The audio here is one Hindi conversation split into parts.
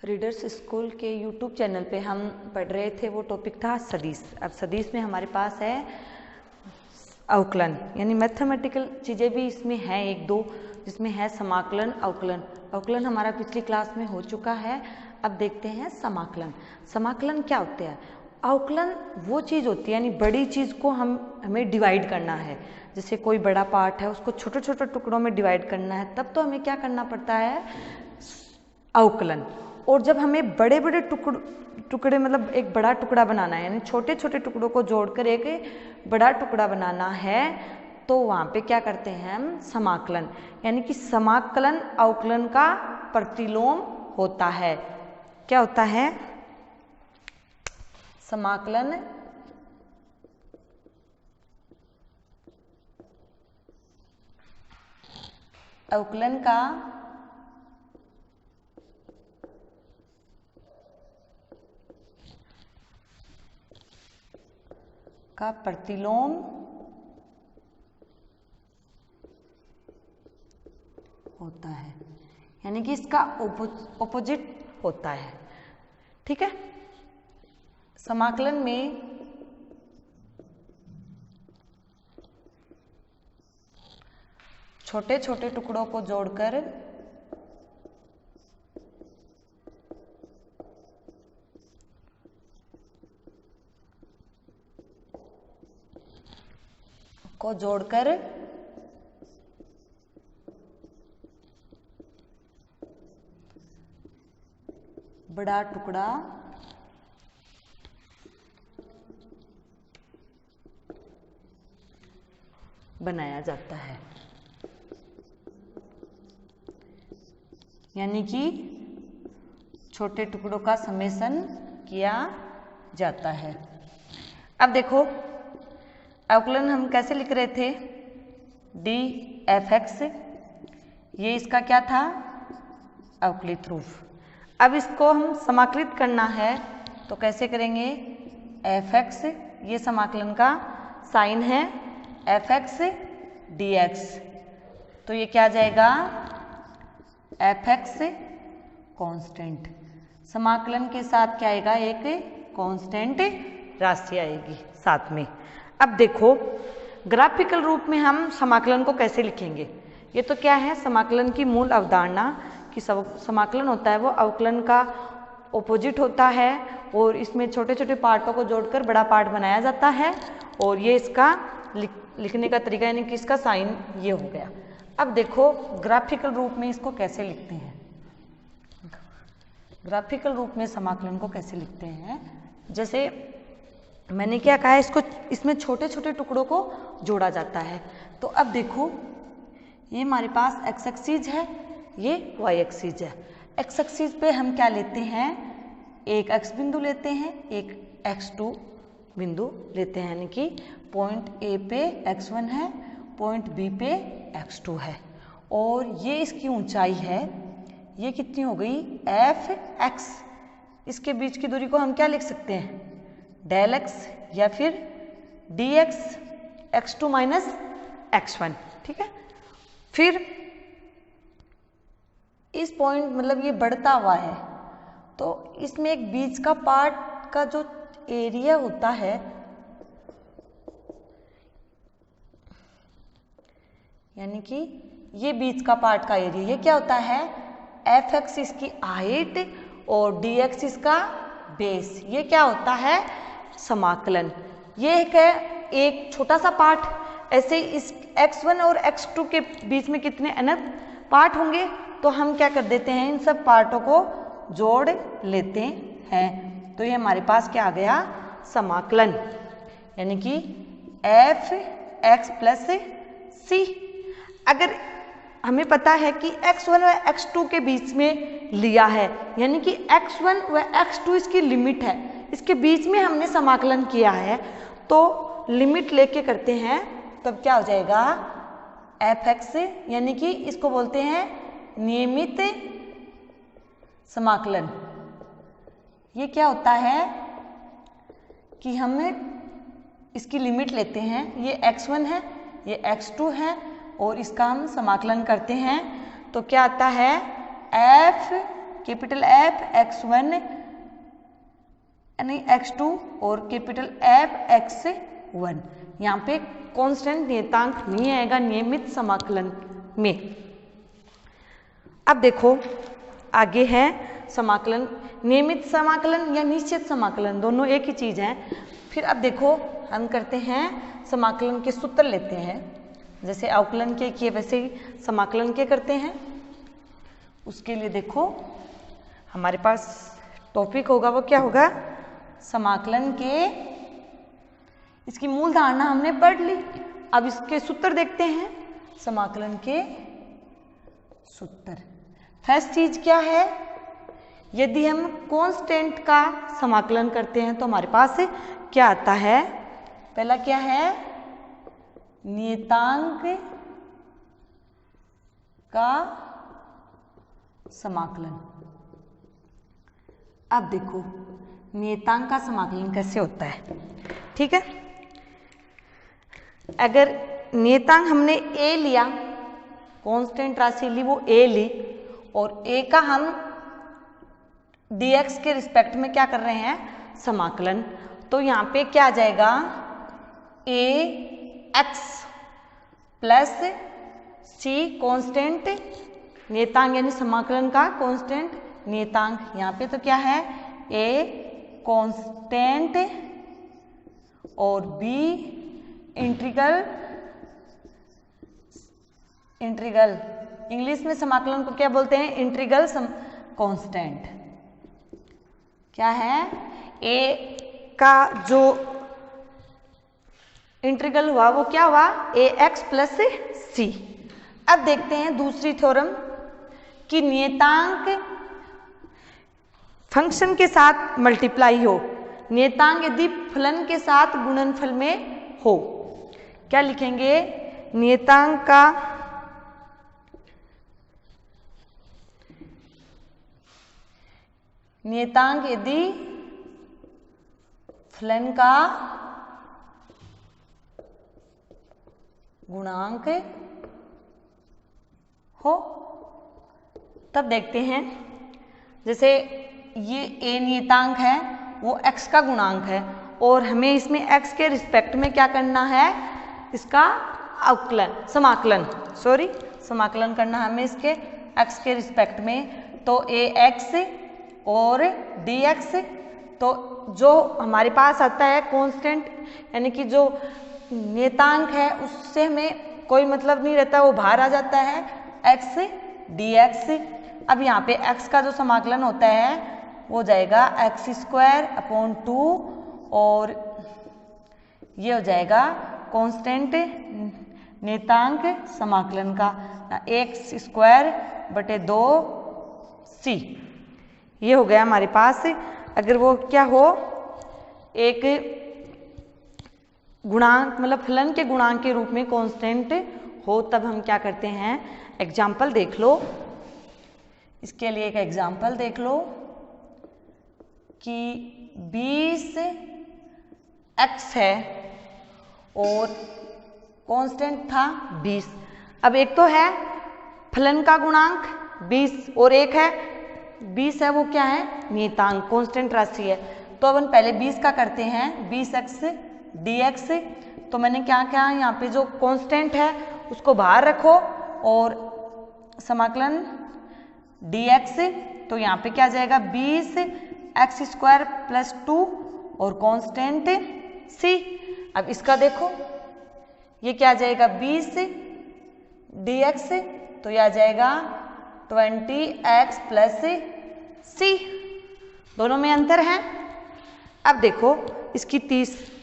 रीडर्स स्कूल के यूट्यूब चैनल पे हम पढ़ रहे थे, वो टॉपिक था सदिश। अब सदिश में हमारे पास है अवकलन, यानी मैथमेटिकल चीज़ें भी इसमें हैं एक दो, जिसमें है समाकलन, अवकलन। अवकलन हमारा पिछली क्लास में हो चुका है। अब देखते हैं समाकलन। समाकलन क्या होते हैं? अवकलन वो चीज़ होती है, यानी बड़ी चीज़ को हमें डिवाइड करना है। जैसे कोई बड़ा पार्ट है, उसको छोटे छोटे टुकड़ों में डिवाइड करना है, तब तो हमें क्या करना पड़ता है? अवकलन। और जब हमें बड़े बड़े टुकड़े मतलब एक बड़ा टुकड़ा बनाना है, यानी छोटे छोटे टुकड़ों को जोड़कर एक बड़ा टुकड़ा बनाना है, तो वहाँ पे क्या करते हैं हम? समाकलन। यानी कि समाकलन अवकलन का प्रतिलोम होता है। क्या होता है? समाकलन अवकलन का प्रतिलोम होता है, यानी कि इसका ऑपोजिट होता है। ठीक है। समाकलन में छोटे छोटे टुकड़ों को जोड़कर बड़ा टुकड़ा बनाया जाता है, यानी कि छोटे टुकड़ों का समेसन किया जाता है। अब देखो, अवकलन हम कैसे लिख रहे थे? df(x), ये इसका क्या था? अवकलित रूप। अब इसको हम समाकलित करना है, तो कैसे करेंगे? f(x), ये समाकलन का साइन है, f(x) dx, तो ये क्या आ जाएगा? f(x) constant. समाकलन के साथ क्या आएगा? एक कांस्टेंट राशि आएगी साथ में। अब देखो, ग्राफिकल रूप में हम समाकलन को कैसे लिखेंगे? ये तो क्या है? समाकलन की मूल अवधारणा कि समाकलन होता है वो अवकलन का ऑपोजिट होता है, और इसमें छोटे छोटे पार्टों को जोड़कर बड़ा पार्ट बनाया जाता है, और ये इसका लिखने का तरीका, यानी कि इसका साइन ये हो गया। अब देखो, ग्राफिकल रूप में इसको कैसे लिखते हैं? ग्राफिकल रूप में समाकलन को कैसे लिखते हैं? जैसे मैंने क्या कहा, इसमें छोटे छोटे टुकड़ों को जोड़ा जाता है। तो अब देखो, ये हमारे पास एक्स एक्सिस है, ये वाई एक्सिस है। एक्स एक्सिस पे हम क्या लेते हैं? एक एक्स बिंदु लेते हैं, एक x2 बिंदु लेते हैं, यानी कि पॉइंट ए पे x1 है, पॉइंट बी पे x2 है, और ये इसकी ऊंचाई है, ये कितनी हो गई? f(x). इसके बीच की दूरी को हम क्या लिख सकते हैं? डेल x, या फिर dx x2 माइनस x1। ठीक है। फिर इस पॉइंट मतलब ये बढ़ता हुआ है, तो इसमें एक बीच का पार्ट का जो एरिया होता है, यानी कि ये बीच का पार्ट का एरिया, ये क्या होता है? f(x) इसकी हाइट और dx इसका बेस, ये क्या होता है? समाकलन। ये एक छोटा सा पार्ट। ऐसे इस x1 और x2 के बीच में कितने अनंत पार्ट होंगे, तो हम क्या कर देते हैं? इन सब पार्टों को जोड़ लेते हैं। तो ये हमारे पास क्या आ गया? समाकलन, यानी कि f(x) प्लस c। अगर हमें पता है कि x1 व x2 के बीच में लिया है, यानी कि x1 व x2 इसकी लिमिट है, इसके बीच में हमने समाकलन किया है, तो लिमिट लेके करते हैं, तब क्या हो जाएगा? f(x), यानी कि इसको बोलते हैं नियमित समाकलन। ये क्या होता है कि हम इसकी लिमिट लेते हैं, ये x1 है, ये x2 है, और इसका हम समाकलन करते हैं, तो क्या आता है? f कैपिटल F x1 यानी x2 और कैपिटल F x1। यहाँ पे कांस्टेंट नियतांक नहीं आएगा नियमित समाकलन में। अब देखो आगे है समाकलन, नियमित समाकलन या निश्चित समाकलन, दोनों एक ही चीज है। फिर अब देखो हम करते हैं समाकलन के सूत्र लेते हैं, जैसे अवकलन के किए वैसे ही समाकलन के करते हैं। उसके लिए देखो हमारे पास टॉपिक होगा, वो क्या होगा, समाकलन के, इसकी मूल धारणा हमने पढ़ ली। अब इसके सूत्र देखते हैं, समाकलन के सूत्र। फर्स्ट चीज क्या है, यदि हम कांस्टेंट का समाकलन करते हैं तो हमारे पास क्या आता है, पहला क्या है, नियतांक का समाकलन। अब देखो नियतांक का समाकलन कैसे होता है, ठीक है। अगर नियतांक हमने a लिया, कांस्टेंट राशि ली, वो a ली, और a का हम dx के रिस्पेक्ट में क्या कर रहे हैं, समाकलन, तो यहाँ पे क्या आ जाएगा, ax प्लस c कांस्टेंट नियतांक यानी समाकलन का कांस्टेंट नियतांक। यहाँ पे तो क्या है, a कांस्टेंट और b इंटीग्रल। इंग्लिश में समाकलन को क्या बोलते हैं, इंटीग्रल कांस्टेंट। क्या है, a का जो इंटीग्रल हुआ वो क्या हुआ, ax प्लस c। अब देखते हैं दूसरी थ्योरम कि नियतांक फंक्शन के साथ मल्टीप्लाई हो, नियतांक यदि फलन के साथ गुणनफल में हो। क्या लिखेंगे, नियतांक का यदि फलन का गुणांक हो, तब देखते हैं, जैसे ये a नियतांक है, वो x का गुणांक है, और हमें इसमें x के रिस्पेक्ट में क्या करना है, इसका समाकलन करना हमें इसके x के रिस्पेक्ट में। तो ax और dx, तो जो हमारे पास आता है कांस्टेंट यानी कि जो नियतांक है उससे हमें कोई मतलब नहीं रहता, वो बाहर आ जाता है, x dx। अब यहाँ पे x का जो समाकलन होता है वो हो जाएगा x² 2, और ये हो जाएगा कांस्टेंट नियतांक समाकलन का x² 2c। ये हो गया हमारे पास। अगर वो क्या हो, एक गुणांक मतलब फलन के गुणांक के रूप में कांस्टेंट हो, तब हम क्या करते हैं, एग्जाम्पल देख लो। इसके लिए एक एग्जाम्पल देख लो कि 20x है और कांस्टेंट था 20। अब एक तो है फलन का गुणांक 20 और एक है 20 है, वो क्या है, नियतांक कांस्टेंट राशि है। तो अब हम पहले 20 का करते हैं, 20x dx। तो मैंने क्या किया, यहाँ पे जो कांस्टेंट है उसको बाहर रखो और समाकलन dx, तो यहाँ पे क्या आ जाएगा, 20x² + 2 और कांस्टेंट c। अब इसका देखो, ये क्या आ जाएगा, 20 dx, तो ये आ जाएगा 20x + c। दोनों में अंतर है। अब देखो इसकी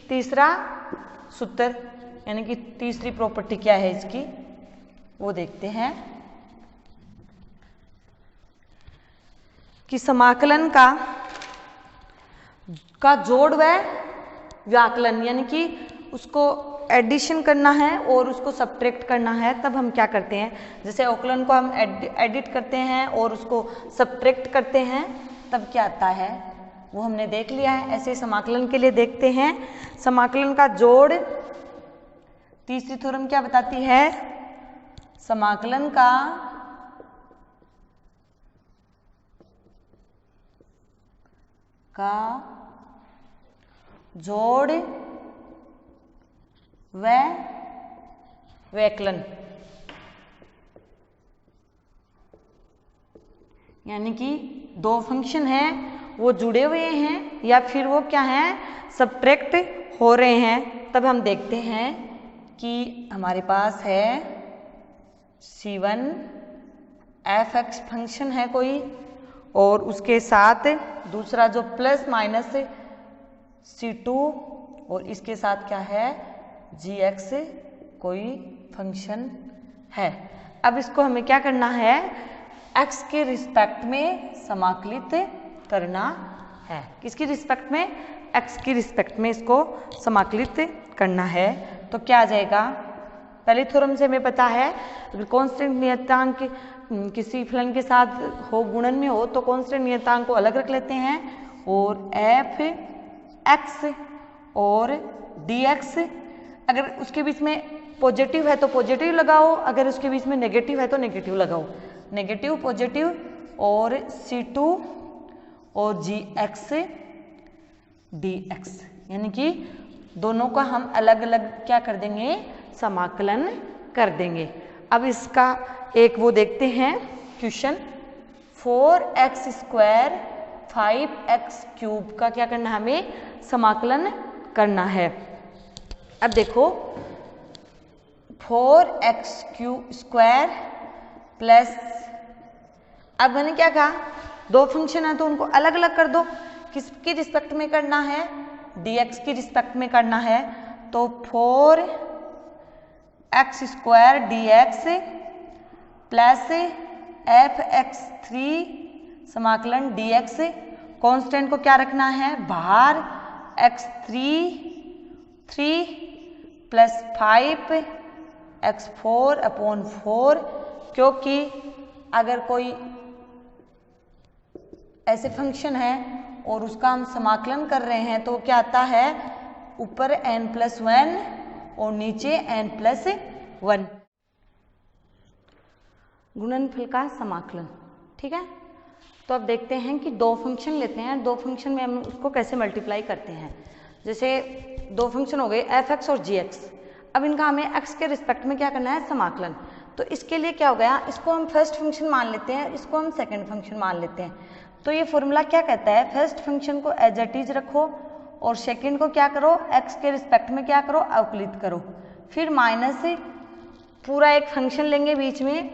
तीसरा सूत्र यानी कि तीसरी प्रॉपर्टी क्या है इसकी, वो देखते हैं कि समाकलन का जोड़ व व्याकलन यानी कि उसको एडिशन करना है और उसको सब्ट्रैक्ट करना है, तब हम क्या करते हैं, जैसे अवकलन को हम एडिट करते हैं और उसको सब्ट्रैक्ट करते हैं, तब क्या आता है वो हमने देख लिया है। ऐसे समाकलन के लिए देखते हैं, समाकलन का जोड़, तीसरी थ्योरम क्या बताती है, समाकलन का का जोड़ व वैकलन, यानी कि दो फंक्शन हैं वो जुड़े हुए हैं या फिर वो क्या हैं, सब्ट्रैक्ट हो रहे हैं। तब हम देखते हैं कि हमारे पास है C1 f(x) फंक्शन है कोई, और उसके साथ दूसरा जो प्लस माइनस C2, और इसके साथ क्या है gx कोई फंक्शन है। अब इसको हमें क्या करना है, x के रिस्पेक्ट में समाकलित करना है। किसकी रिस्पेक्ट में, x की रिस्पेक्ट में इसको समाकलित करना है। तो क्या आ जाएगा, पहले थ्योरम से हमें पता है अगर कांस्टेंट नियतांक किसी फलन के साथ हो, गुणन में हो, तो कांस्टेंट नियतांक को अलग रख लेते हैं, और f(x) और dx अगर उसके बीच में पॉजिटिव है तो पॉजिटिव लगाओ, अगर उसके बीच में नेगेटिव है तो नेगेटिव लगाओ। नेगेटिव पॉजिटिव, और C2 और gx dx, यानी कि दोनों का हम अलग अलग क्या कर देंगे, समाकलन कर देंगे। अब इसका एक वो देखते हैं क्वेश्चन, 4x² 5x³ का क्या करना है, हमें समाकलन करना है। अब देखो 4x² प्लस, अब मैंने क्या कहा, दो फंक्शन है तो उनको अलग अलग कर दो। किसकी रिस्पेक्ट में करना है, dx की रिस्पेक्ट में करना है। तो 4x² dx प्लस f(x3) समाकलन dx, कांस्टेंट को क्या रखना है बाहर, x3 3 प्लस 5x4/4, क्योंकि अगर कोई ऐसे फंक्शन है और उसका हम समाकलन कर रहे हैं तो क्या आता है, ऊपर n+1 और नीचे n+1, गुणनफल का समाकलन। ठीक है, तो अब देखते हैं कि दो फंक्शन लेते हैं, दो फंक्शन में हम उसको कैसे मल्टीप्लाई करते हैं। जैसे दो फंक्शन हो गए f(x) और gx, अब इनका हमें x के रिस्पेक्ट में क्या करना है, समाकलन। तो इसके लिए क्या हो गया, इसको हम फर्स्ट फंक्शन मान लेते हैं, इसको हम सेकंड फंक्शन मान लेते हैं। तो ये फॉर्मूला क्या कहता है, फर्स्ट फंक्शन को एज इट इज रखो और सेकंड को क्या करो, x के रिस्पेक्ट में क्या करो, अवकलित करो। फिर माइनस से पूरा एक फंक्शन लेंगे बीच में,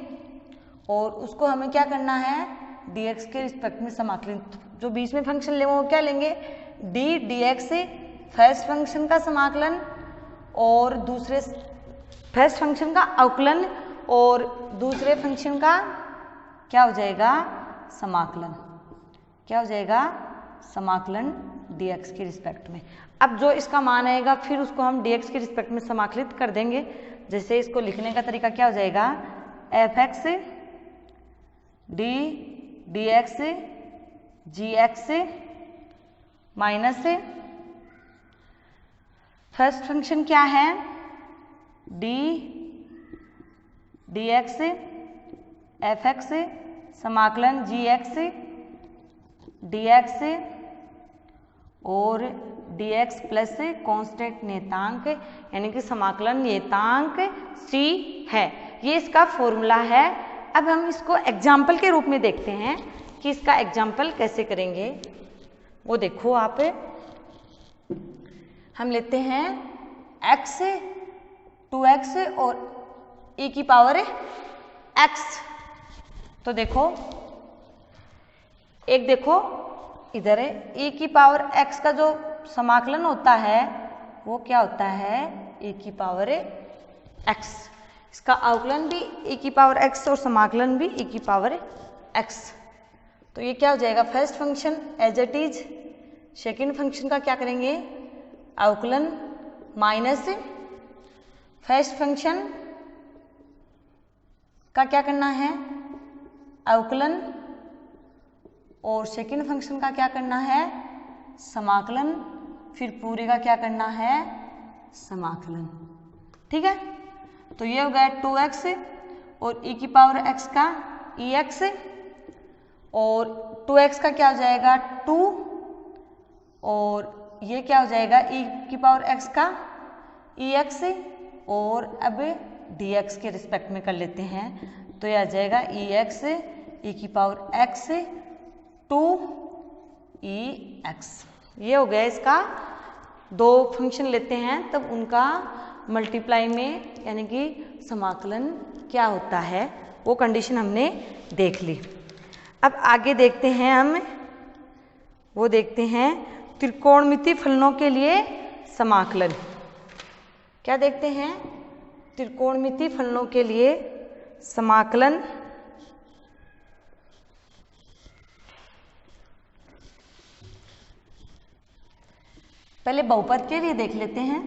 और उसको हमें क्या करना है, dx के रिस्पेक्ट में समाकलित। जो बीच में फंक्शन लेंगे वो क्या लेंगे, dx से फर्स्ट फंक्शन का समाकलन और दूसरे फर्स्ट फंक्शन का अवकलन, और दूसरे फंक्शन का क्या हो जाएगा, समाकलन। क्या हो जाएगा, समाकलन dx के रिस्पेक्ट में। अब जो इसका मान आएगा फिर उसको हम dx के रिस्पेक्ट में समाकलित कर देंगे। जैसे इसको लिखने का तरीका क्या हो जाएगा, f(x) dx gx minus first function क्या है, dx f(x) समाकलन gx dx और dx प्लस कांस्टेंट नियतांक, यानी कि समाकलन नियतांक c है। ये इसका फॉर्मूला है। अब हम इसको एग्जाम्पल के रूप में देखते हैं कि इसका एग्जाम्पल कैसे करेंगे। वो देखो आप, हम लेते हैं x 2x और e की पावर x। तो देखो एक देखो इधर है, e की पावर x का जो समाकलन होता है वो क्या होता है, e की पावर x। इसका अवकलन भी e की पावर x और समाकलन भी e की पावर x। तो ये क्या हो जाएगा, first function as it is, second function का क्या करेंगे, अवकलन माइनस फर्स्ट फंक्शन का क्या करना है, अवकलन, और सेकेंड फंक्शन का क्या करना है, समाकलन, फिर पूरे का क्या करना है, समाकलन। ठीक है, तो ये हो गया 2x और e की पावर x का ex, और 2x का क्या हो जाएगा 2 और ये क्या हो जाएगा e की पावर x का ex, और अब dx के रिस्पेक्ट में कर लेते हैं तो ये आ जाएगा ex e की पावर x 2ex। ये हो गया इसका, दो फंक्शन लेते हैं तब उनका मल्टीप्लाई में यानी कि समाकलन क्या होता है वो कंडीशन हमने देख ली। अब आगे देखते हैं हम, वो देखते हैं त्रिकोणमितीय फलनों के लिए समाकलन। क्या देखते हैं? त्रिकोणमितीय फलनों के लिए समाकलन। पहले बहुपद के लिए देख लेते हैं।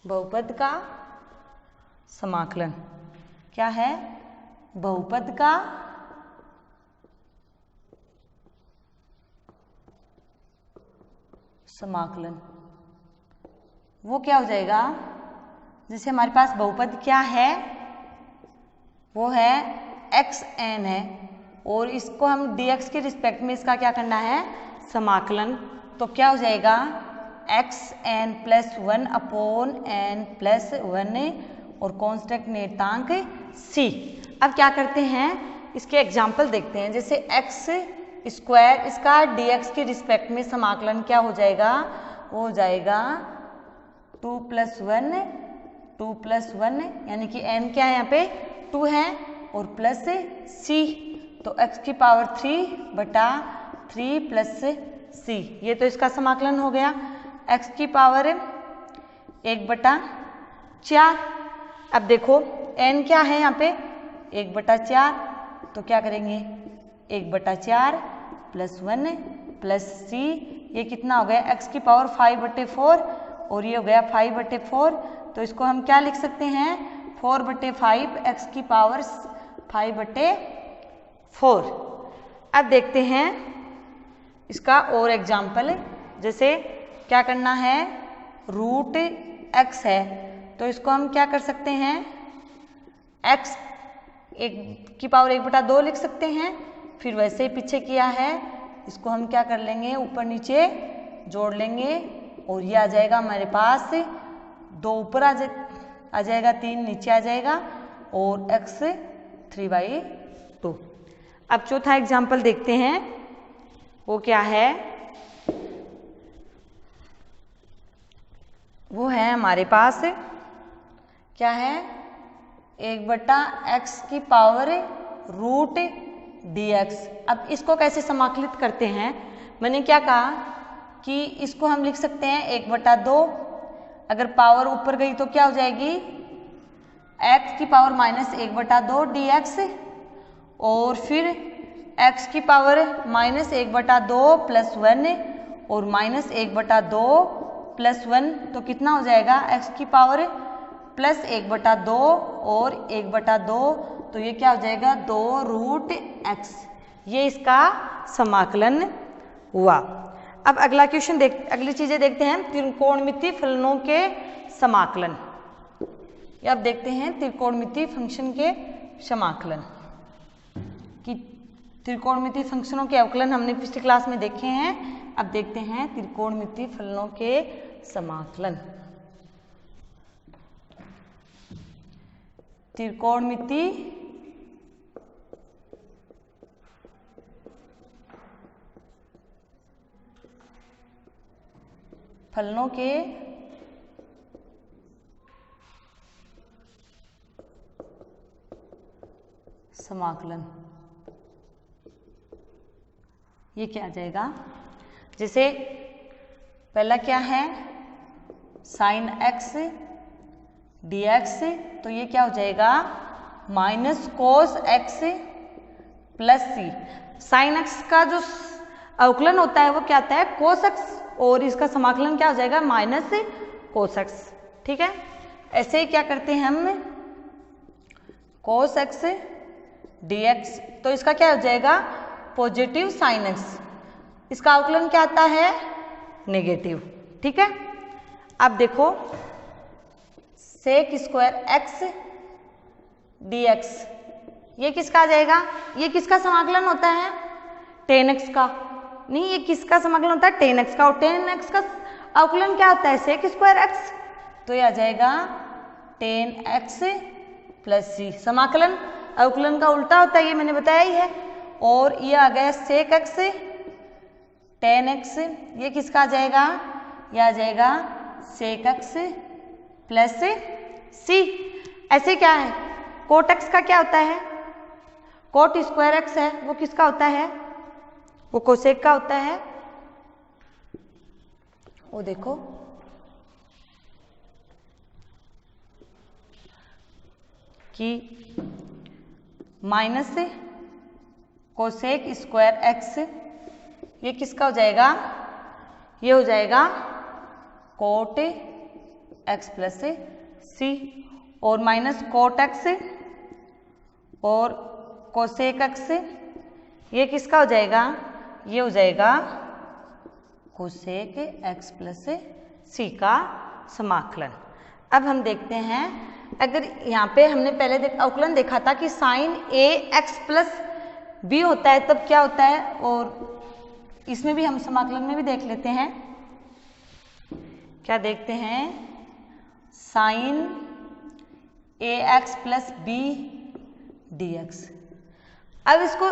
बहुपद का समाकलन क्या है? बहुपद का समाकलन वो क्या हो जाएगा? जैसे हमारे पास बहुपद क्या है, वो है xn है, और इसको हम dx के रिस्पेक्ट में इसका क्या करना है? समाकलन। तो क्या हो जाएगा? xn + 1 अपॉन n + 1 और कांस्टेंट निर्देशांक c। अब क्या करते हैं, इसके एग्जाम्पल देखते हैं। जैसे x² इसका dx के रिस्पेक्ट में समाकलन क्या हो जाएगा? वो हो जाएगा 2 + 1 यानी कि n क्या है यहाँ पे 2 है, और प्लस c, तो x की पावर 3/3 + c। ये तो इसका समाकलन हो गया। x की पावर 1/4। अब देखो n क्या है यहाँ पे 1/4, तो क्या करेंगे 1/4 + 1 + c। ये कितना हो गया? x की पावर 5/4 और ये हो गया 5/4। तो इसको हम क्या लिख सकते हैं? 4/5 x की पावर 5/4। अब देखते हैं इसका और एग्जाम्पल। जैसे क्या करना है, √x है, तो इसको हम क्या कर सकते हैं? x की पावर 1/2 लिख सकते हैं। फिर वैसे ही पीछे किया है, इसको हम क्या कर लेंगे, ऊपर नीचे जोड़ लेंगे, और ये आ जाएगा हमारे पास 2 ऊपर आ जाएगा, 3 नीचे आ जाएगा, और x 3/2। अब चौथा एग्जाम्पल देखते हैं, वो क्या है? वो है हमारे पास क्या है? 1/x की पावर √dx। अब इसको कैसे समाकलित करते हैं? मैंने क्या कहा कि इसको हम लिख सकते हैं 1/2। अगर पावर ऊपर गई तो क्या हो जाएगी? x की पावर -1/2 dx, और फिर x की पावर -1/2 + 1 और -1/2 + 1, तो कितना हो जाएगा? x की पावर +1/2 और 1/2, तो ये क्या हो जाएगा? 2√x। ये इसका समाकलन हुआ। अब अगला क्वेश्चन अगली चीजें देखते हैं, त्रिकोणमितीय फलनों के समाकलन। अब देखते हैं त्रिकोणमितीय फंक्शन के समाकलन कि त्रिकोणमितीय फंक्शनों के अवकलन हमने पिछली क्लास में देखे हैं। अब देखते हैं त्रिकोणमितीय फलनों के समाकलन। त्रिकोणमितीय फलनों के समाकलन ये क्या आ जाएगा? जैसे पहला क्या है, sin x dx, तो ये क्या हो जाएगा? -cos x + c। sin x का जो अवकलन होता है वो क्या आता है? cos x, और इसका समाकलन क्या हो जाएगा? -cos x। ठीक है, ऐसे ही क्या करते हैं हम, cos x dx, तो इसका क्या हो जाएगा? Positive sin x। इसका अवकलन क्या आता है? नेगेटिव। ठीक है, अब देखो sec² x dx, ये किसका आ जाएगा? ये किसका समाकलन होता है? tan x का। नहीं, ये किसका समाकलन होता है? tan x का। और tan x का अवकलन क्या होता है? sec square x। तो ये आ जाएगा tan x प्लस c। समाकलन अवकलन का उल्टा होता है, ये मैंने बताया ही है। और ये आ गया sec x tan x, ये किसका आ जाएगा? ये आ जाएगा sec x प्लस c। ऐसे क्या है? cot x का क्या होता है? cot स्क्वायर x है, वो किसका होता है? वो कोसेक का होता है। वो देखो कि माइनस कोसेक स्क्वायर x, ये किसका हो जाएगा? ये हो जाएगा कोट x प्लस c। और माइनस कोट x और कोसेक x, ये किसका हो जाएगा? ये हो जाएगा कोसेक x प्लस c का समाकलन। अब हम देखते हैं, अगर यहाँ पे हमने पहले अवकलन देखा था कि sine a x plus b होता है, तब क्या होता है? और इसमें भी हम समाकलन में भी देख लेते हैं। क्या देखते हैं? Sine ax plus b dx। अब इसको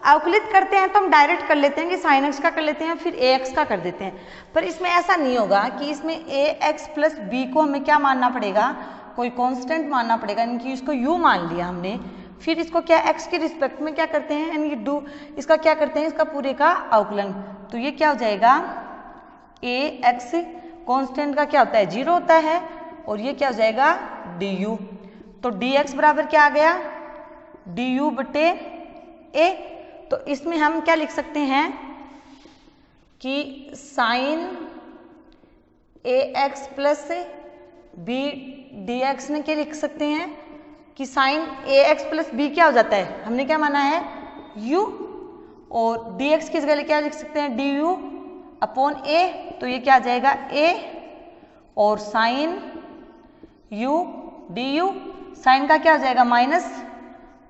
अवकलित करते हैं तो हम डायरेक्ट कर लेते हैं कि साइन x का कर लेते हैं, फिर ax का कर देते हैं। पर इसमें ऐसा नहीं होगा कि इसमें ax प्लस b को हमें क्या मानना पड़ेगा? कोई कांस्टेंट मानना पड़ेगा। यानी कि इसको u मान लिया हमने, फिर इसको क्या x के रिस्पेक्ट में क्या करते हैं? यानी कि इसका क्या करते हैं? इसका पूरे का अवकलन। तो ये क्या हो जाएगा? ax कांस्टेंट का क्या होता है? 0 होता है। और ये क्या हो जाएगा? du। तो dx बराबर क्या आ गया? du बटे a। तो इसमें हम क्या लिख सकते हैं कि sine ax plus b dx ने क्या लिख सकते हैं कि साइन ax प्लस b क्या हो जाता है? हमने क्या माना है? u। और dx की जगह क्या लिख सकते हैं? du upon a। तो ये क्या आ जाएगा? a। और साइन u du, साइन का क्या हो जाएगा? Minus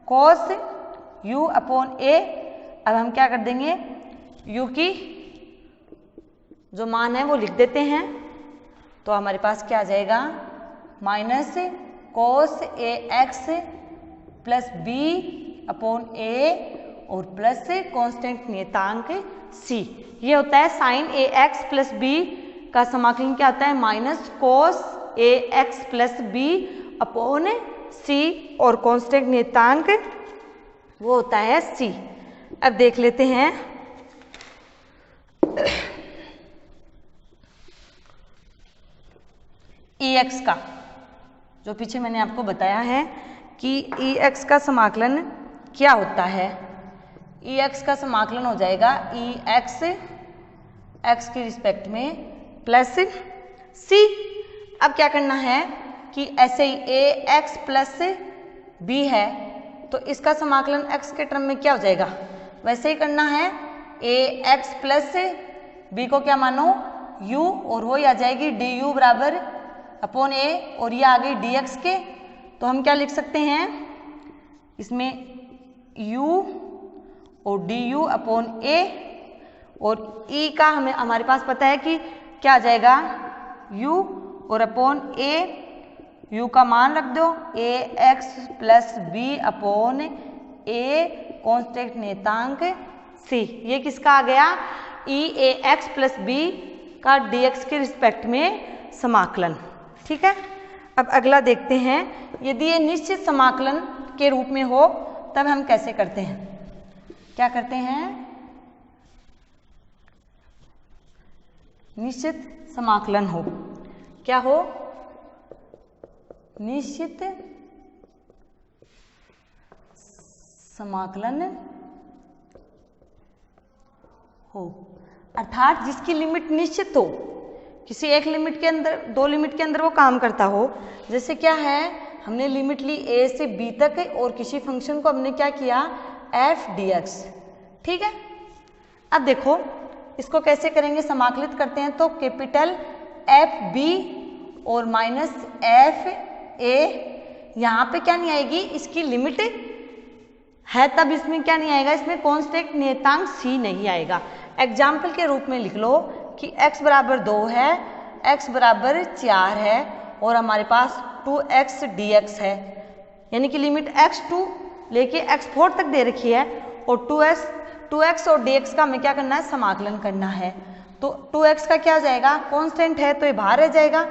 cos u upon a। अब हम क्या कर देंगे? u की जो मान है वो लिख देते हैं। तो हमारे पास क्या आ जाएगा? Minus cos a x plus b upon a और प्लस कांस्टेंट नियतांक c। ये होता है sine a x plus b का समाकलन क्या होता है? Minus cos a x plus b upon c और कांस्टेंट नियतांक वो होता है c। अब देख लेते हैं ex का, जो पीछे मैंने आपको बताया है कि ex का समाकलन क्या होता है। ex का समाकलन हो जाएगा ex x के रिस्पेक्ट में प्लस c। अब क्या करना है कि ऐसे ही ax प्लस b है तो इसका समाकलन x के टर्म में क्या हो जाएगा? वैसे ही करना है। ax प्लस b को क्या मानो? u, और वो आ जाएगी du बराबर अपॉन a, और ये आ गई dx के। तो हम क्या लिख सकते हैं इसमें? u और du अपॉन a, और e का हमारे पास पता है कि क्या आ जाएगा? u और अपॉन a, u का मान रख दो ax plus b upon a constant नियतांक c। ये किसका आ गया? ax प्लस b का dx के रिस्पेक्ट में समाकलन। ठीक है। अब अगला देखते हैं, यदि ये निश्चित समाकलन के रूप में हो तब हम कैसे करते हैं? क्या करते हैं? निश्चित समाकलन हो, क्या हो? निश्चित समाकलन हो, अर्थात जिसकी लिमिट निश्चित हो, किसी एक लिमिट के अंदर, दो लिमिट के अंदर वो काम करता हो। जैसे क्या है, हमने लिमिट ली a से b तक और किसी फंक्शन को हमने क्या किया? f dx। ठीक है। अब देखो इसको कैसे करेंगे? समाकलित करते हैं तो कैपिटल एफ बी और माइनस एफ ए, यहाँ पे क्या नहीं आएगी? इसकी लिमिट है तब इसमें क्या नहीं आएगा? इसमें कांस्टेंट नियतांक c नहीं आएगा। एग्जाम्पल के रूप में लिख लो कि x बराबर 2 है, x बराबर 4 है और हमारे पास 2x dx है, यानी कि लिमिट x2 लेके x4 तक दे रखी है और 2x और dx का हमें क्या करना है, समाकलन करना है। तो 2x का क्या हो जाएगा, कांस्टेंट है तो ये बाहर रह जाएगा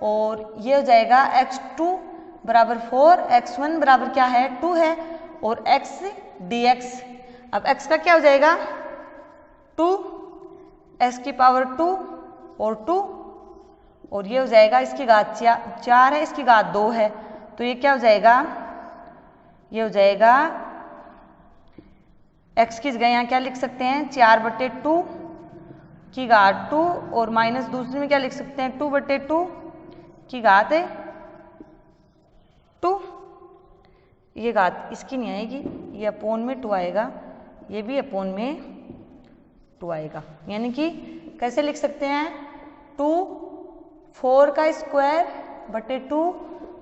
और ये हो जाएगा x2 बराबर 4, x1 बराबर क्या है 2 है और x dx, अब x का क्या हो जाएगा 2, x की पावर 2 और 2 और ये हो जाएगा इसकी घात 4 है, इसकी घात 2 है, तो ये क्या हो जाएगा, ये हो जाएगा x की जगह यहाँ क्या लिख सकते हैं 4/2 की घात 2 और माइनस दूसरी में क्या लिख सकते हैं 2/2 की घात 2, ये घात इसकी नहीं आएगी, ये अपॉन में 2 आएगा, ये भी अपॉन में 2 आएगा, यानी कि कैसे लिख सकते हैं 2 4 का स्क्वायर बटे 2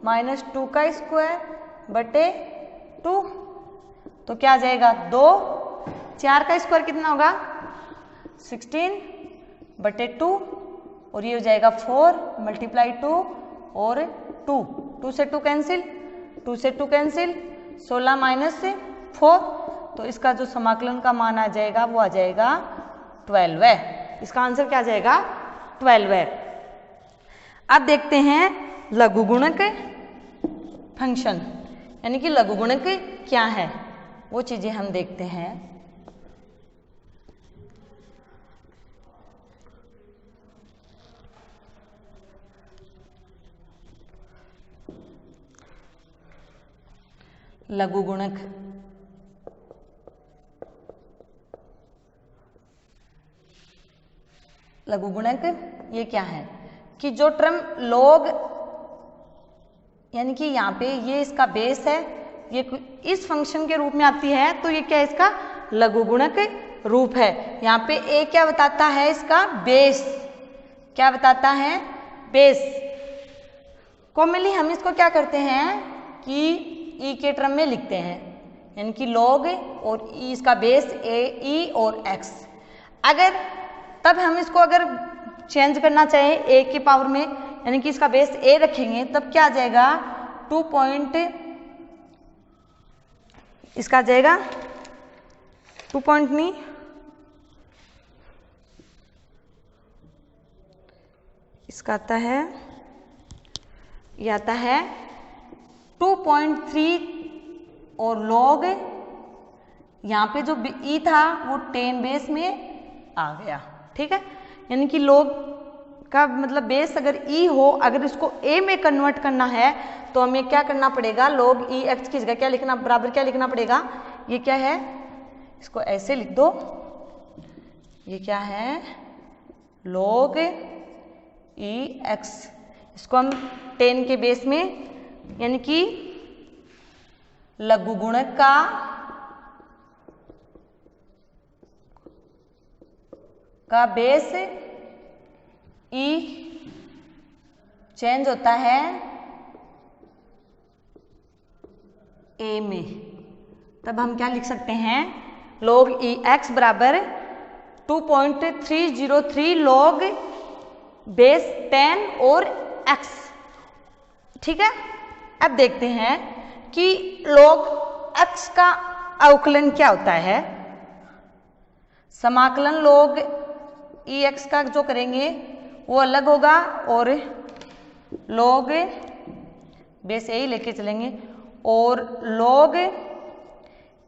माइनस 2 का स्क्वायर बटे 2, तो क्या आ जाएगा 2, 4 का स्क्वायर कितना होगा 16/2 और ये हो जाएगा 4 × 2 और 2 से 2 कैंसिल, 2 से 2 कैंसिल, 16 माइनस 4, तो इसका जो समाकलन का मान आ जाएगा वो आ जाएगा 12 है, इसका आंसर क्या आ जाएगा 12 है। अब देखते हैं लघुगुणक फंक्शन, यानी कि लघुगुणक क्या है वो चीजें हम देखते हैं। लघुगुणक, लघुगुणक ये क्या है कि जो टर्म log, यानी कि यहाँ पे ये इसका बेस है, ये इस फंक्शन के रूप में आती है, तो ये क्या है इसका लघुगुणक रूप है। यहाँ पे a क्या बताता है, इसका बेस क्या बताता है, बेस। कॉमनली हम इसको क्या करते हैं कि e के टर्म में लिखते हैं, यानी कि log और e इसका बेस a e और x। अगर तब हम इसको अगर चेंज करना चाहें a की पावर में, यानी कि इसका बेस a रखेंगे, तब क्या आ जाएगा 2 पॉइंट, इसका आ जाएगा 2 पॉइंट नहीं, इसका आता है, ये आता है 2.3 और log यहाँ पे जो e था वो 10 बेस में आ गया, ठीक है। यानी कि log का मतलब बेस अगर e हो, अगर इसको a में कन्वर्ट करना है तो हमें क्या करना पड़ेगा, log e x की जगह क्या लिखना, बराबर क्या लिखना पड़ेगा, ये क्या है, इसको ऐसे लिख दो, ये क्या है log e x, इसको हम 10 के बेस में, यानी कि लघुगुणक का बेस e चेंज होता है a में, तब हम क्या लिख सकते हैं log e x बराबर 2.303 log बेस 10 और x, ठीक है। अब देखते हैं कि log x का अवकलन क्या होता है। समाकलन log e x का जो करेंगे वो अलग होगा और log बेस a ही लेके चलेंगे, और log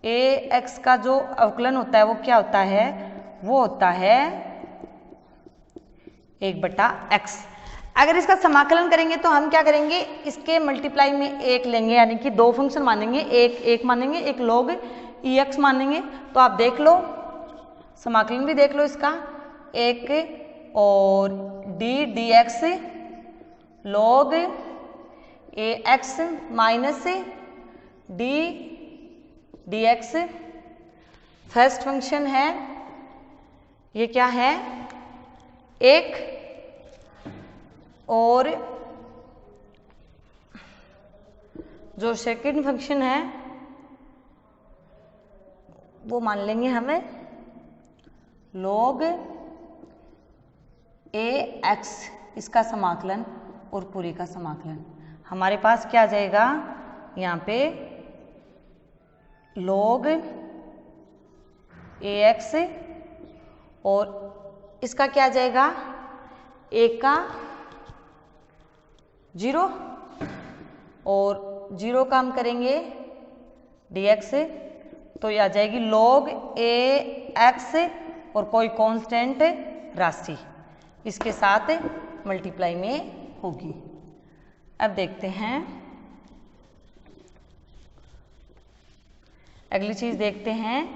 a x का जो अवकलन होता है वो क्या होता है, वो होता है 1/x। अगर इसका समाकलन करेंगे तो हम क्या करेंगे, इसके मल्टीप्लाई में 1 लेंगे, यानी कि 2 फंक्शन मानेंगे, एक मानेंगे, एक log e x मानेंगे। तो आप देख लो, समाकलन भी देख लो इसका, 1 और d dx log a x minus d dx first function है, ये क्या है 1, और जो सेकंड फंक्शन है वो मान लेंगे हमें log ax इसका समाकलन और पूरे का समाकलन। हमारे पास क्या आ जाएगा यहाँ पे log ax और इसका क्या आ जाएगा a का 0 और 0 का हम करेंगे dx, तो ये आ जाएगी log ax और कोई कांस्टेंट राशि इसके साथ मल्टीप्लाई में होगी। अब देखते हैं अगली चीज, देखते हैं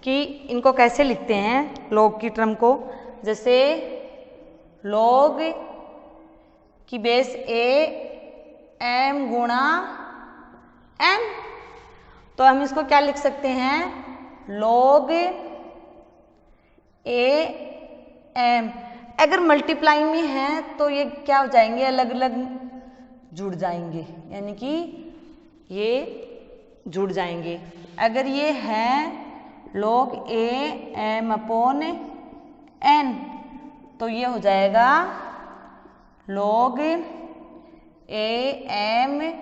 कि इनको कैसे लिखते हैं log की टर्म को। जैसे log की बेस a m गुणा n, तो हम इसको क्या लिख सकते हैं log a m। अगर मल्टीप्लाई में है तो ये क्या हो जाएंगे, अलग अलग जुड़ जाएंगे, यानी कि ये जुड़ जाएंगे। अगर ये है log a m upon n, तो ये हो जाएगा log a m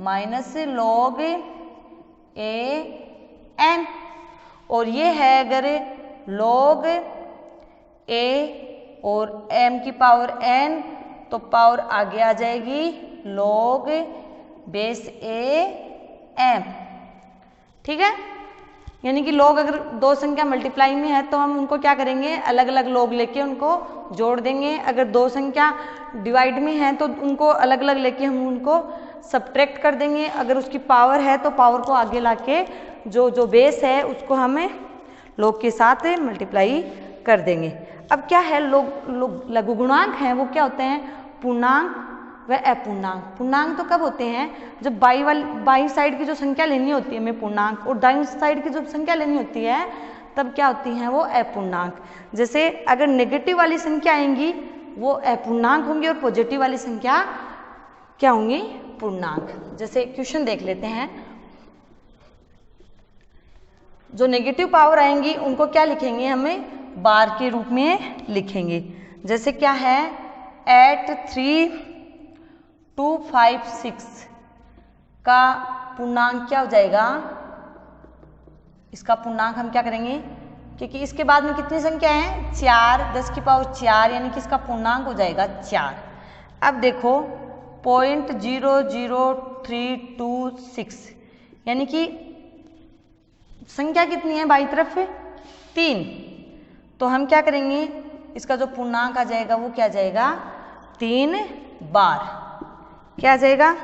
minus log a n। और ये है अगर log a और m की पावर n, तो पावर आगे आ जाएगी log बेस a m। ठीक है, यानी कि log अगर दो संख्या मल्टीप्लाई में है तो हम उनको क्या करेंगे, अलग अलग log लेके उनको जोड़ देंगे। अगर दो संख्या डिवाइड में है तो उनको अलग अलग लेके हम उनको सब्ट्रैक्ट कर देंगे। अगर उसकी पावर है तो पावर को आगे लाके जो बेस है उसको हमें log के साथ मल्टीप्लाई कर देंगे। अब क्या है, लघु गुणांक हैं वो क्या होते हैं, पूर्णांक व अपूर्णांक। पूर्णांक तो कब होते हैं, जब बाई साइड की जो संख्या लेनी होती है हमें पूर्णांक, और दाईं साइड की जो संख्या लेनी होती है तब क्या होती हैं वो अपूर्णांक। जैसे अगर नेगेटिव वाली संख्या आएंगी वो अपूर्णांक होंगी और पॉजिटिव वाली संख्या क्या होंगी, पूर्णांक। जैसे क्वेश्चन देख लेते हैं, जो नेगेटिव पावर आएंगी उनको क्या लिखेंगे, हमें बार के रूप में लिखेंगे। जैसे क्या है 8 3 2 5 6 का पूर्णांक क्या हो जाएगा, इसका पूर्णांक हम क्या करेंगे, क्योंकि इसके बाद में कितनी संख्या है 4, 10 की पावर 4, यानी कि इसका पूर्णांक हो जाएगा 4। अब देखो 0.00326, यानी कि संख्या कितनी है बाई तरफ 3, तो हम क्या करेंगे, इसका जो पूर्णांक आ जाएगा वो क्या आ जाएगा 3 बार, क्या आ जाएगा